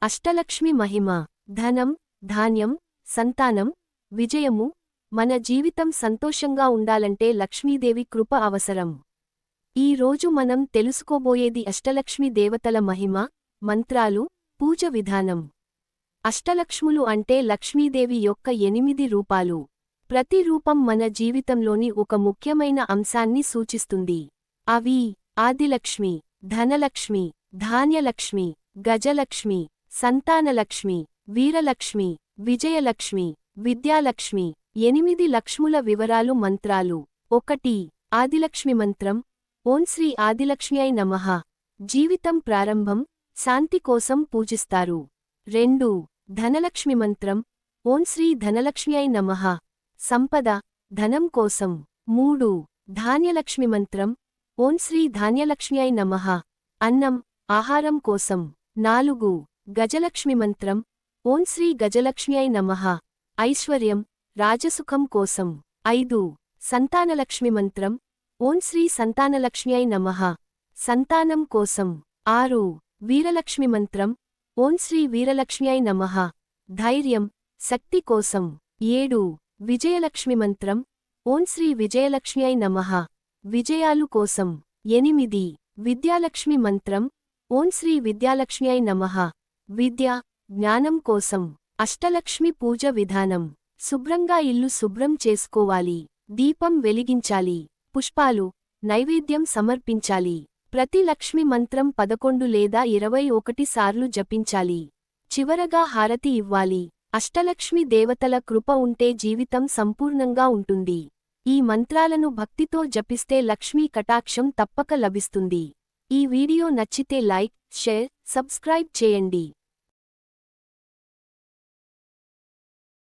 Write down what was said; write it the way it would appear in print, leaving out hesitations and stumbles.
అష్టలక్ష్మి మహిమ. ధనం, ధాన్యం, సంతానం, విజయము. మన జీవితం సంతోషంగా ఉండాలంటే లక్ష్మీదేవి కృప అవసరం. ఈ రోజు మనం తెలుసుకోబోయేది అష్టలక్ష్మి దేవతల మహిమ, మంత్రాలు, పూజ విధానం. అష్టలక్ష్ములు అంటే లక్ష్మీదేవి యొక్క 8 రూపాలు. ప్రతి రూపం మన జీవితంలోని ఒక ముఖ్యమైన అంశాన్ని సూచిస్తుంది. అవి ఆదిలక్ష్మి, ధనలక్ష్మి, ధాన్యలక్ష్మి, గజలక్ష్మి, సంతానలక్ష్మి, వీరలక్ష్మి, విజయలక్ష్మి, విద్యాలక్ష్మి. 8 లక్ష్ముల వివరాలు. మంత్రాలు. 1. ఆదిలక్ష్మి మంత్రం. ఓం శ్రీ ఆదిలక్ష్మ్యై నమః. జీవితం ప్రారంభం, శాంతి కోసం పూజిస్తారు. 2. ధనలక్ష్మి మంత్రం. ఓం శ్రీ ధనలక్ష్మ్యై నమః. సంపద, ధనం కోసం. 3. ధాన్యలక్ష్మి మంత్రం. ఓం శ్రీ ధాన్యలక్ష్మ్యై నమః. అన్నం, ఆహారం కోసం. 4. గజలక్ష్మి మంత్రం. ఓం శ్రీ గజలక్ష్మ్యై నమః. ఐశ్వర్యం, రాజసుఖం కోసం. 5. సంతానలక్ష్మి మంత్రం. ఓం శ్రీ సంతానలక్ష్మ్యై నమః. సంతానం కోసం. 6. వీరలక్ష్మి మంత్రం. ఓం శ్రీ వీరలక్ష్మ్యై నమః. ధైర్యం, శక్తి కోసం. 7. విజయలక్ష్మి మంత్రం. ఓం శ్రీ విజయలక్ష్మ్యై నమః. విజయాలు కోసం. 8. విద్యాలక్ష్మి మంత్రం. ఓం శ్రీ విద్యాలక్ష్మ్యై నమః. విద్య, జ్ఞానం కోసం. అష్టలక్ష్మి పూజ విధానం. శుభ్రంగా ఇల్లు శుభ్రం చేసుకోవాలి. దీపం వెలిగించాలి. పుష్పాలు, నైవేద్యం సమర్పించాలి. ప్రతి లక్ష్మి మంత్రం 11 లేదా 21 సార్లు జపించాలి. చివరగా హారతి ఇవ్వాలి. అష్టలక్ష్మి దేవతల కృప ఉంటే జీవితం సంపూర్ణంగా ఉంటుంది. ఈ మంత్రాలను భక్తితో జపిస్తే లక్ష్మీ కటాక్షం తప్పక లభిస్తుంది. ఈ వీడియో నచ్చితే లైక్, షేర్, సబ్స్క్రైబ్ చేయండి.